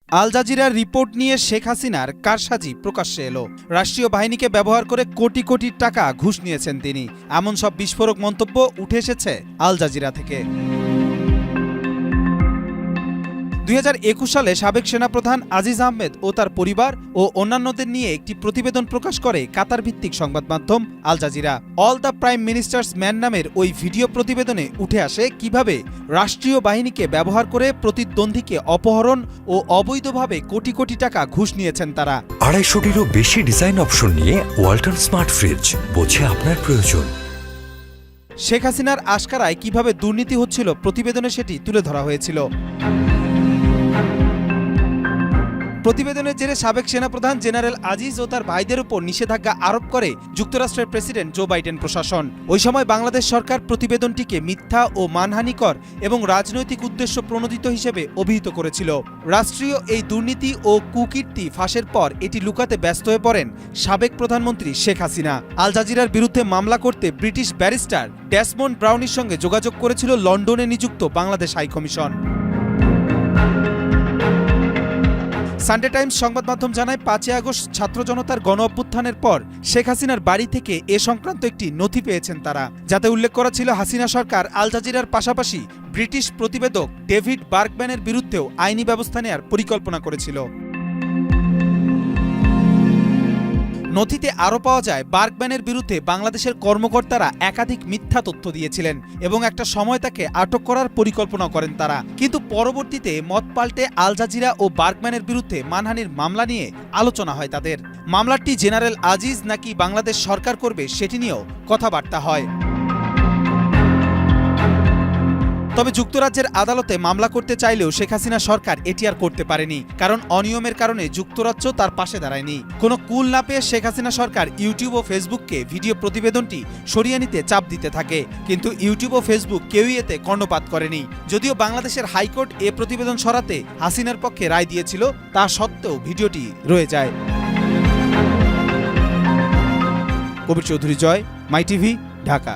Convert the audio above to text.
আল জাজিরার রিপোর্ট নিয়ে শেখ হাসিনার কারসাজি প্রকাশ্যে এলো। রাষ্ট্রীয় বাহিনীকে ব্যবহার করে কোটি কোটি টাকা ঘুষ নিয়েছেন তিনি, এমন সব বিস্ফোরক মন্তব্য উঠে এসেছে আল জাজিরা থেকে। 2021 সালে সাবেক সেনাপ্রধান আজিজ আহমেদ ও তার পরিবার ও অন্যান্যদের নিয়ে একটি প্রতিবেদন প্রকাশ করে কাতার ভিত্তিক সংবাদ মাধ্যম Al Jazeera. All the prime minister's man নামের ওই ভিডিও প্রতিবেদনে উঠে আসে কিভাবে রাষ্ট্রীয় বাহিনীকে ব্যবহার করে প্রতিদ্বন্দ্বীকে অপহরণ ও অবৈধভাবে কোটি কোটি টাকা ঘুষ নিয়েছেন তারা। 250-টিরও বেশি ডিজাইন অপশন নিয়ে ওয়ালটন স্মার্ট ফ্রিজ, বোঝে আপনার প্রয়োজন। শেখ হাসিনার আশকারায় কিভাবে দুর্নীতি হচ্ছিল প্রতিবেদনে সেটি তুলে ধরা হয়েছিল। প্রতিবেদনের জেরে সাবেক সেনাপ্রধান জেনারেল আজিজ ও তার ভাইদের উপর নিষেধাজ্ঞা আরোপ করে যুক্তরাষ্ট্রের প্রেসিডেন্ট জো বাইডেন প্রশাসন। ওই সময় বাংলাদেশ সরকার প্রতিবেদনটিকে মিথ্যা ও মানহানিকর এবং রাজনৈতিক উদ্দেশ্য প্রণোদিত হিসেবে অভিহিত করেছিল। রাষ্ট্রীয় এই দুর্নীতি ও কুকীর্তি ফাঁসের পর এটি লুকাতে ব্যস্ত হয়ে পড়েন সাবেক প্রধানমন্ত্রী শেখ হাসিনা। আল জাজিরার বিরুদ্ধে মামলা করতে ব্রিটিশ ব্যারিস্টার ডেসমন্ড ব্রাউনির সঙ্গে যোগাযোগ করেছিল লন্ডনে নিযুক্ত বাংলাদেশ হাইকমিশন। সানডে টাইমস সংবাদ মাধ্যম জানায়, 5 আগস্ট ছাত্র জনতার গণ অভ্যুত্থানের পর শেখ হাসিনার বাড়ি থেকে এ সংক্রান্ত একটি নথি পেয়েছেন তারা, যাতে উল্লেখ করা ছিল হাসিনা সরকার আল জাজিরার পাশাপাশি ব্রিটিশ প্রতিবেদক ডেভিড বার্গম্যানের বিরুদ্ধেও আইনি ব্যবস্থা নেয়ার পরিকল্পনা করেছিল। নথিতে আরও পাওয়া যায়, বার্গম্যানের বিরুদ্ধে বাংলাদেশের কর্মকর্তারা একাধিক মিথ্যা তথ্য দিয়েছিলেন এবং একটা সময় তাকে আটক করার পরিকল্পনা করেন তারা। কিন্তু পরবর্তীতে মত পাল্টে আল জাজিরা ও বার্গম্যানের বিরুদ্ধে মানহানির মামলা নিয়ে আলোচনা হয় তাদের। মামলাটি জেনারেল আজিজ নাকি বাংলাদেশ সরকার করবে সেটি নিয়েও কথাবার্তা হয়। তবে যুক্তরাজ্যের আদালতে মামলা করতে চাইলেও শেখ হাসিনা সরকার এটি আর করতে পারেনি, কারণ অনিয়মের কারণে যুক্তরাজ্য তার পাশে দাঁড়ায়নি। কোনো কুল না পেয়ে শেখ হাসিনা সরকার ইউটিউব ও ফেসবুককে ভিডিও প্রতিবেদনটি সরিয়ে নিতে চাপ দিতে থাকে, কিন্তু ইউটিউব ও ফেসবুক কেউই এতে কর্ণপাত করেনি। যদিও বাংলাদেশের হাইকোর্ট এ প্রতিবেদন সরাতে হাসিনার পক্ষে রায় দিয়েছিল, তা সত্ত্বেও ভিডিওটি রয়ে যায়। কবির চৌধুরী, জয়, মাই টিভি, ঢাকা।